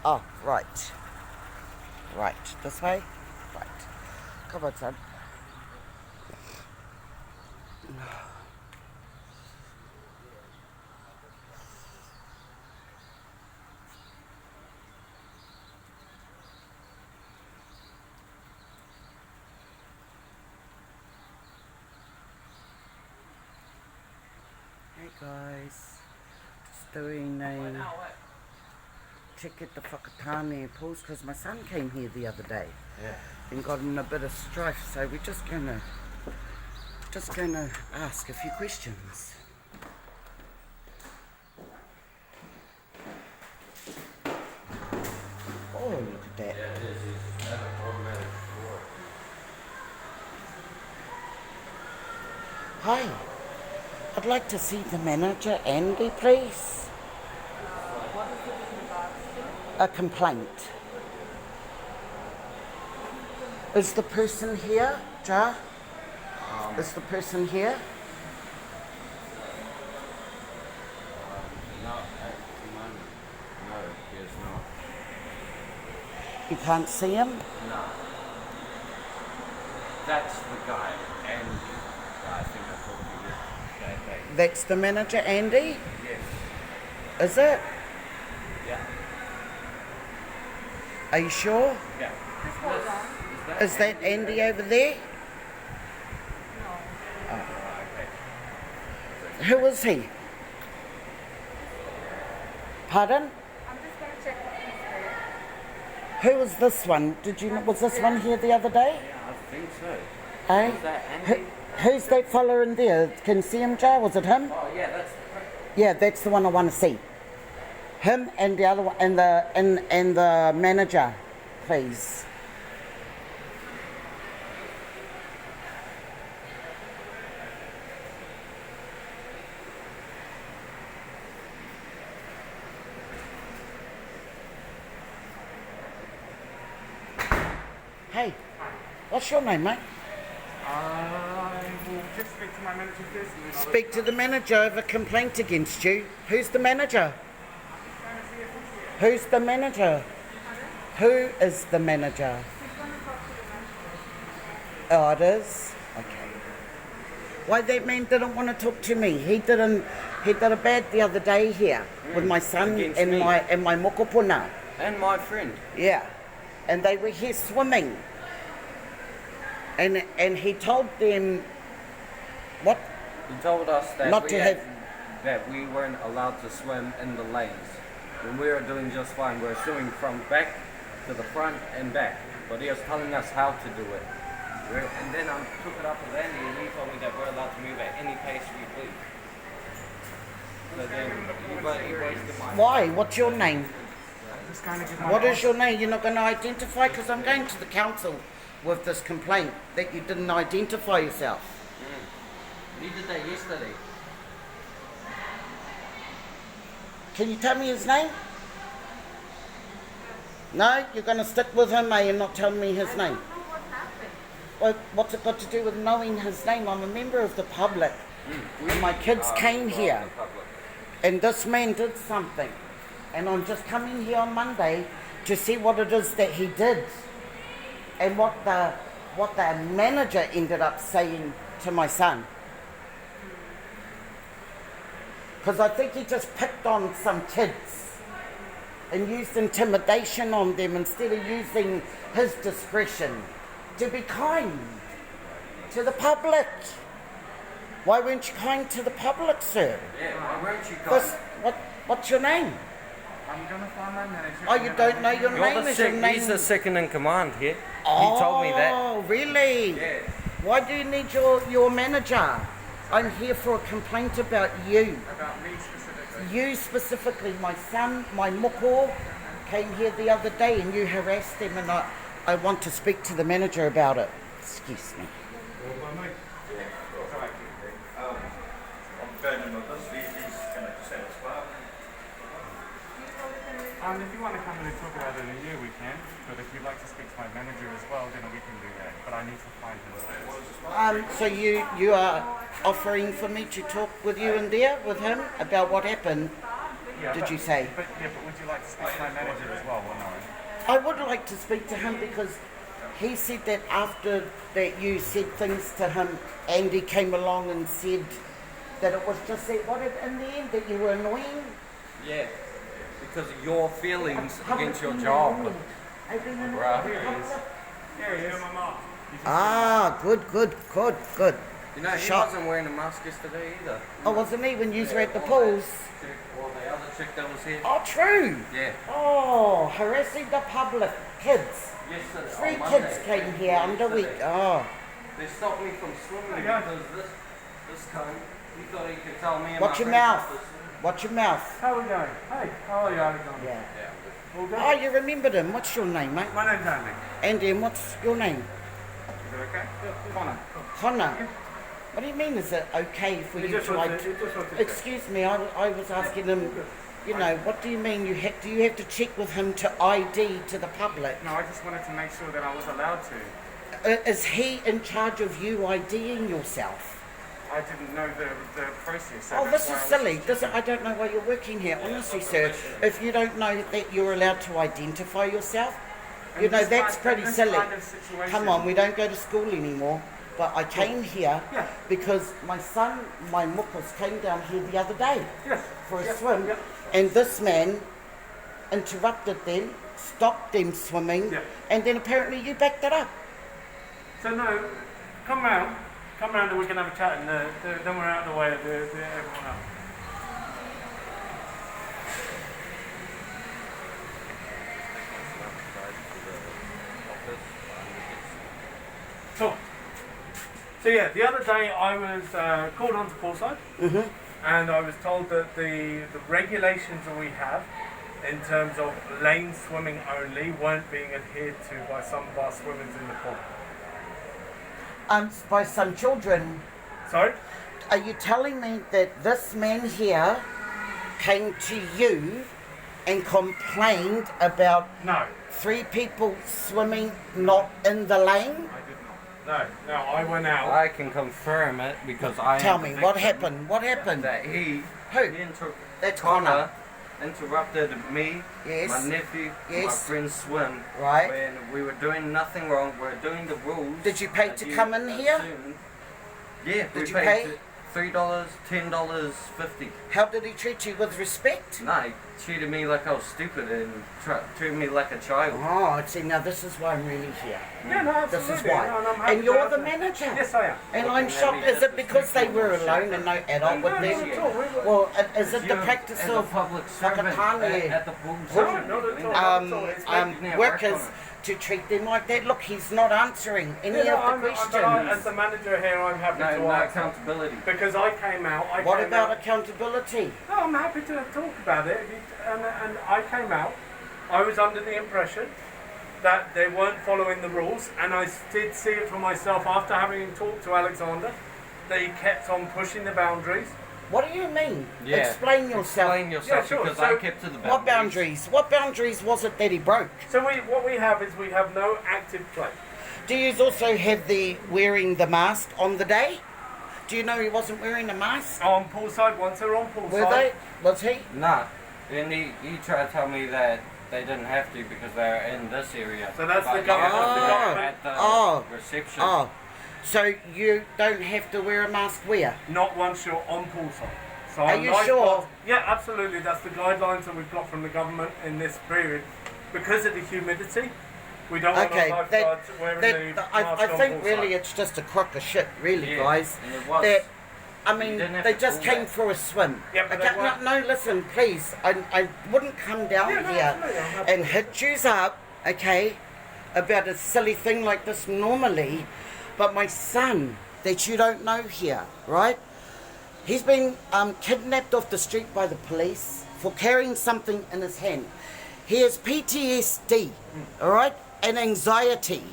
Oh, right. Right. This way? Right. Come on, son. Hey guys, just doing a check at the Whakatane pools because my son came here the other day and got in a bit of strife, so we're just gonna ask a few questions. Oh, look at that. Yeah, it is. It's an automatic door. Hi, I'd like to see the manager, Andy, please. What is it in regards to? A complaint. Is the person here, Ja? Is the person here? No, at the moment, no, he is not. You can't see him? No. That's the guy, and I think I told you that day. That's the manager, Andy? Yes. Is it? Yeah. Are you sure? Yeah. Just hold on. Is that Andy over there? No. Okay. Who is he? Pardon? I'm just going to check what he's there. Who is this one? Did you know, was this one here the other day? Yeah, I think so. Eh? Is that Andy? Who's that fella in there? Can you see him, Ja? Was it him? Oh, yeah, that's Yeah, that's the one I want to see. Him and the other one, and the manager, please. Hey, what's your name, mate? I will just speak to my manager first and then I'll Speak to the manager of a complaint against you. Who's the manager? Who's the manager? Who is the manager? He's going to talk to the manager. Oh, it is? Okay. Why that man didn't want to talk to me? He did a bad the other day here with my son Against and me. my mokopuna. And my friend. Yeah. And they were here swimming. And he told them what? He told us that Not we to had- have- that we weren't allowed to swim in the lanes. When we were doing just fine, we were swimming from back to the front and back. But he was telling us how to do it. And then I took it up with Andy and he told me that we're allowed to move at any pace we please. So then he wasted my Why? What's your name? just going to give my What is your name? You're not going to identify? Because I'm going to the council with this complaint that you didn't identify yourself. He did that yesterday. Can you tell me his name? No? You're going to stick with him, and not tell me his name? I don't know what happened. Well, what's it got to do with knowing his name? I'm a member of the public. And my kids came here. And this man did something. And I'm just coming here on Monday to see what it is that he did. And what the manager ended up saying to my son. Because I think he just picked on some kids and used intimidation on them instead of using his discretion to be kind to the public. Why weren't you kind to the public, sir? Yeah, why weren't you This, guys? what's your name? I'm going to find my manager. Oh, you don't know your name? Is your name? He's the second in command here. Oh, He told me that. Oh, really? Yeah. Why do you need your manager? I'm here for a complaint about you. About me specifically. You specifically, my son, my moko, came here the other day and you harassed him, and I want to speak to the manager about it. Excuse me. Well, my mate, sorry, I'm phoning with this, he's going to just have a spark. If you want to come in and talk about it in here, we can. But if you'd like to speak to my manager as well, then we can do that. But I need to find him. So you are offering for me to talk with you in there, with him, about what happened Yeah, did but- you say? But would you like to speak to my manager as well, or no? I would like to speak to him because he said that after that you said things to him, Andy came along and said that it was just that, what in the end, that you were annoying? Yeah, because of your feelings Public against your in the job. morning. I've been in Right. the Here he public. Here he is. My mom. Ah, good. You know, he Shot. wasn't wearing a mask yesterday either. Oh, wasn't he when you were at the pools? Or the other chick that was here. Oh, true. Yeah. Oh, harassing the public. Kids. Yesterday. 3 kids came here under week. Oh, They stopped me from swimming Yeah. because this cunt, he thought he could tell me and watch my your friends mouth. not to swim. Watch your mouth. How are we going? Hey, how are you, Alexander? Yeah. All good? Oh, you remembered him. What's your name, mate? My name's Andy. Andy, and what's your name? Is it okay? Connor. Connor. What do you mean, is it okay for He you just to wants to check. Excuse me, I was asking him, you know, what do you mean do you have to check with him to ID to the public? No, I just wanted to make sure that I was allowed to. Is he in charge of you IDing yourself? I didn't know the process. So Oh, that's this why is I was silly. just This, checking. I don't know why you're working here. Honestly, sir, if you don't know that you're allowed to identify yourself, you And know, this that's kind- pretty this silly. kind of situation- Come on, we don't go to school anymore. But I came here Yeah. because my son, my muckus, came down here the other day Yes. for a Yeah. swim. Yeah. And this man interrupted them, stopped them swimming, Yeah. and then apparently you backed it up. So no, come round and we can have a chat and then we're out of the way of everyone else. Cool. So yeah, the other day I was called onto poolside, and I was told that the regulations that we have in terms of lane swimming only weren't being adhered to by some of our swimmers in the pool. By some children. Sorry? Are you telling me that this man here came to you and complained about No, 3 people swimming not in the lane? I did not. No, I went out. I can confirm it because I Tell am me, the what victim happened? What happened? That he Who? That's Connor. interrupted me, Yes. my nephew, Yes. my friend's swim. Right. When we were doing nothing wrong, we were doing the rules. Did you pay that to you come in here? assumed. Yeah, we Did you paid pay? $3, $10, $50. How did he treat you with respect? No, he treated me like I was stupid and treated me like a child. Oh, see, now this is why I'm really here. Yeah, no, This absolutely. is why. No, I'm happy And you're to the have it. manager. Yes, I am. And Well, I'm can that shocked. be Is it because they were disrespectful? alone and no adult with No, them? not at all. Well, is it the You, practice as a of public servant Whakatane, at the pool No, session, not at all. workers to treat them like that? Look, he's not answering any Yeah, no, of the as questions. the manager here, I'm happy No, to no answer. accountability. Because I came out. What came about out, accountability? No, I'm happy to talk about it. And I came out. I was under the impression that they weren't following the rules, and I did see it for myself after having talked to Alexander that he kept on pushing the boundaries. What do you mean? Yeah. Explain yourself. Explain yourself Yeah, sure. because So, I kept to the boundaries. What boundaries? What boundaries was it that he broke? So what we have is we have no active play. Do you also have the wearing the mask on the day? Do you know he wasn't wearing a mask? On poolside, once they're on poolside. Were they? Was he? Nah. And he tried to tell me that they didn't have to because they're in this area. So that's But the government- yeah, that's the government. At the Oh. reception. Oh, so you don't have to wear a mask where? Not once you're on poolside. So Are on you lifeguard- sure? Yeah, absolutely. That's the guidelines that we've got from the government in this period. Because of the humidity, we don't want Okay, our lifeguards wearing the mask I on think poolside. really it's just a crock of shit, really, Yeah, guys. and it was. That, I You mean, didn't have they to just pull came that. for a swim. Yeah, but Okay, they weren't- no, listen, please. I wouldn't come down Yeah, no, here absolutely, I'm happy and hit yous up, okay, about a silly thing like this normally. But my son, that you don't know here, right? He's been kidnapped off the street by the police for carrying something in his hand. He has PTSD, all right, and anxiety,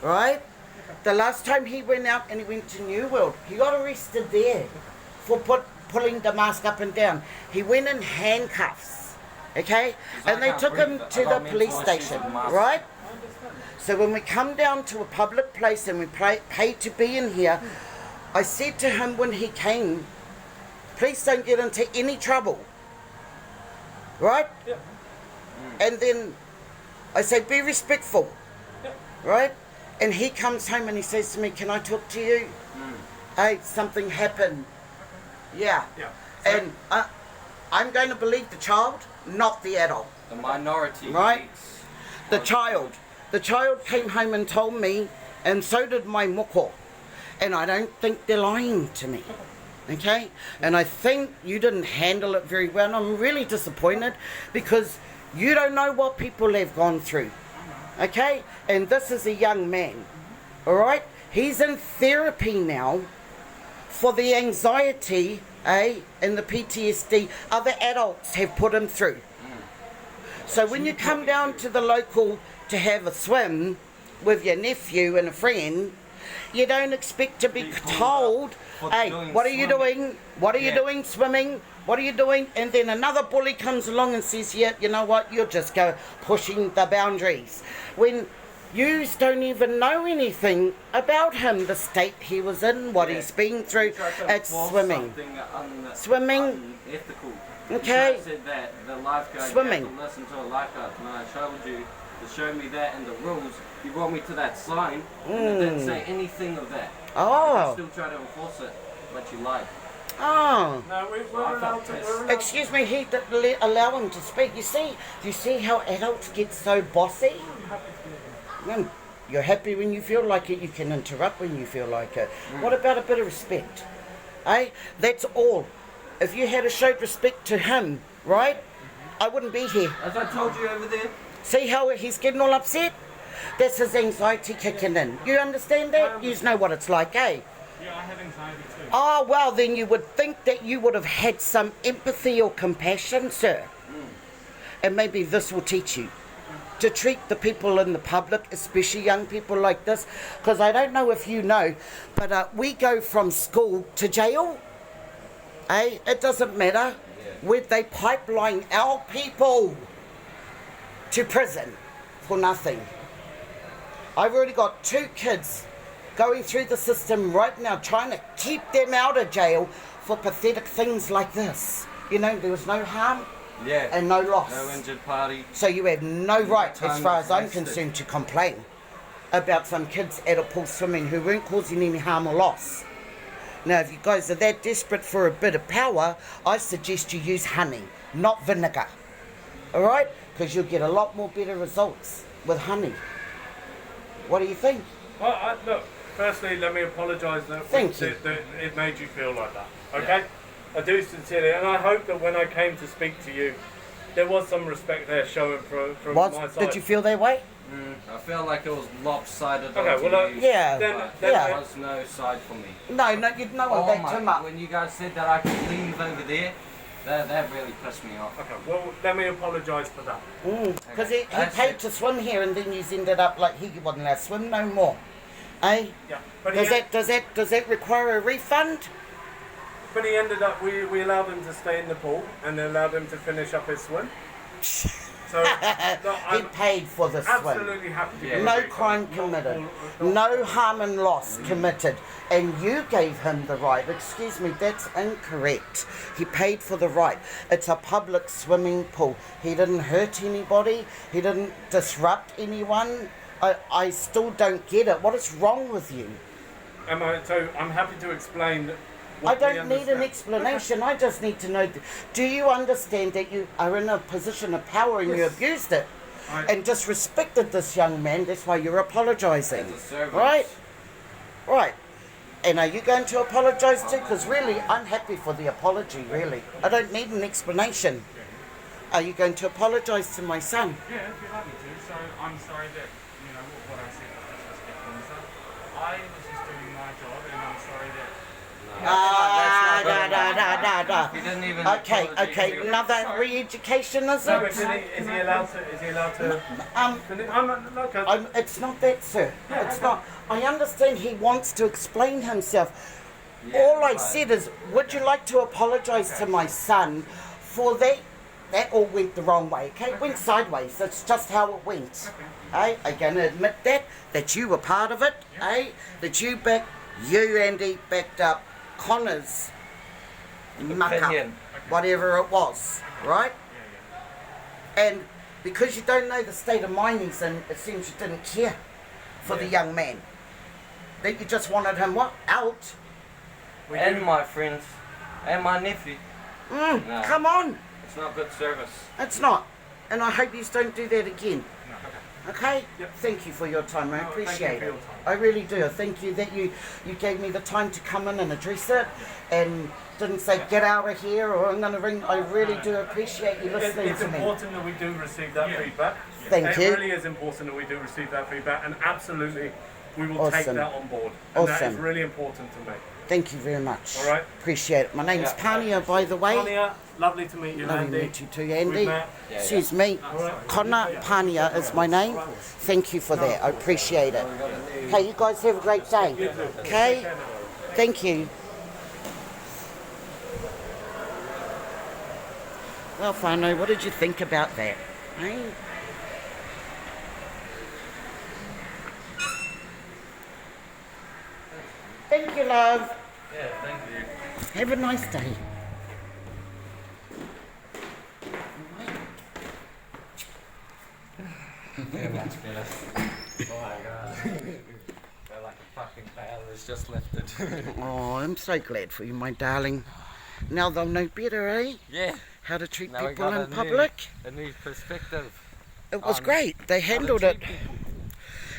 right? The last time he went out and he went to New World, he got arrested there for pulling the mask up and down. He went in handcuffs, okay? And they can't took breathe. him I to got the mental police issues station, with masks. right? So when we come down to a public place and we pay to be in here, I said to him when he came, please don't get into any trouble. right? Yeah. And then I say, be respectful, Yeah. right? And he comes home and he says to me, can I talk to you? Hey, something happened. Yeah. Yeah. So- And I'm going to believe the child, not the adult. The minority. Right. hates The child. The child came home and told me, and so did my moko. And I don't think they're lying to me. Okay? And I think you didn't handle it very well. And I'm really disappointed because you don't know what people have gone through. Okay? And this is a young man. Alright? He's in therapy now for the anxiety, and the PTSD other adults have put him through. So when you come down to the local to have a swim with your nephew and a friend, you don't expect to be told, for hey, doing what are you swimming." doing? What are you Yeah. doing swimming? What are you doing? And then another bully comes along and says, yeah, you know what, you're just pushing the boundaries. When you don't even know anything about him, the state he was in, what Yeah. he's been through. You tried to It's enforce swimming. something Swimming. unethical. Okay. You said that the lifeguard Swimming. you have to listen to a lifeguard. And I showed you to show me that and the rules. You brought me to that sign and it didn't say anything of that. You Oh, still try to enforce it, but you lied. oh. No, we're allowed to. We're allowed Excuse me, he didn't allow him to speak. You see how adults get so bossy? You're happy when you feel like it, you can interrupt when you feel like it. What about a bit of respect? That's all. If you had showed respect to him, right, I wouldn't be here. As I told you over there, See how he's getting all upset? That's his anxiety kicking in. You understand that? You know what it's like, eh? Yeah, I have anxiety too. Oh, well, then you would think that you would have had some empathy or compassion, sir. And maybe this will teach you to treat the people in the public, especially young people like this. Because I don't know if you know, but we go from school to jail. It doesn't matter. Where they pipeline our people to prison for nothing. I've already got 2 kids going through the system right now, trying to keep them out of jail for pathetic things like this. You know, there was no harm yeah, and no loss. no injured party. So you have no right, as time far as I'm wasted. concerned, to complain about some kids at a pool swimming who weren't causing any harm or loss. Now, if you guys are that desperate for a bit of power, I suggest you use honey, not vinegar. Alright? Because you'll get a lot more better results with honey. What do you think? Well, look, firstly, let me apologise Thank you. that it made you feel like that. Okay? I do sincerely, and I hope that when I came to speak to you, there was some respect there showing from my side. Did you feel that way? I felt like it was lopsided. Okay, onto well, you, Yeah. but then- there was no side for me. No, you'd know Oh that my, too much. when you guys said that I could leave over there, that really pissed me off. Okay, well, let me apologise for that. Because he That's paid it. to swim here and then he's ended up like he wasn't allowed to swim no more. Eh? Yeah, but Does that require a refund? But he ended up, we allowed him to stay in the pool and allowed him to finish up his swim. So, no, He I'm paid for the swim. absolutely happy to Yeah. give a No refund. crime Not committed. all- No harm and loss committed. And you gave him the right. Excuse me, that's incorrect. He paid for the right. It's a public swimming pool. He didn't hurt anybody. He didn't disrupt anyone. I still don't get it. What is wrong with you? So I'm happy to explain. I What we don't need an understand. explanation. I just need to know. Do you understand that you are in a position of power and you Yes. abused it I- and disrespected this young man? That's why you're apologising. As a servant. Right? Right. And are you going to apologise too? Because really, I'm happy for the apology, really. I don't need an explanation. Are you going to apologise to my son? Yeah, if you're happy to. So I'm sorry that, you know, what I said was disrespectful and stuff. I was just doing my job and I'm sorry that... Ah, That's not da, good da, da, da, He didn't even da. Okay, apologize okay. to you. Another re-education, is No, but it? is he allowed to? Is he allowed to? It's not that, sir. It's not. I understand he wants to explain himself. All I but- said is, would you like to apologise to my son for that? That all went the wrong way, okay? It went sideways. That's just how it went. I'm going to admit that you were part of it, that you, Andy, backed up Connor's muck up, Opinion. whatever it was, right? And because you don't know the state of mind he's in, it seems you didn't care for the young man. That you just wanted him what? Out. And my friends, and my nephew. No. Come on. It's not good service. It's not. And I hope you don't do that again. Okay? Yep. Thank you for your time. I No, thank you appreciate for it. your time. I really do. Thank you that you gave me the time to come in and address it and didn't say get out of here or I'm going to ring. I really do appreciate you listening It's to me. important that we do receive that feedback. Thank it you. really is important that we do receive that feedback, and absolutely we will take Awesome. that on board. And that is Awesome. really important to me. Thank you very much. All right. Appreciate it. My name's Yeah. Pania, by the way. Pania, lovely to meet you, Lovely Andy. to meet you too, Andy. met. Excuse me. Connor Pania is my name. Thank you for that. I appreciate it. Hey, you guys have a great day. Okay? Thank you. Well, Whānau, what did you think about that? Hey? Thank you, love. Yeah, thank you. Have a nice day. Yeah, much better. Oh my god. Feel like a fucking veil is just lifted. Oh, I'm so glad for you, my darling. Now they'll know better, eh? Yeah. How to treat Now we people got in public. A new perspective. It was great. They handled it.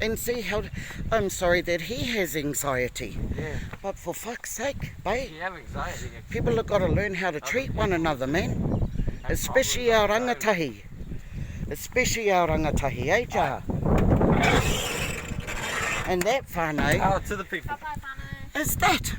And see how... I'm sorry that he has anxiety. Yeah. But for fuck's sake, babe, You have anxiety. people have got to learn how to treat one another, man. Especially our rangatahi. Especially our rangatahi, eh, Ja? And that whānau Power to the people. Bye-bye, Whānau. is that.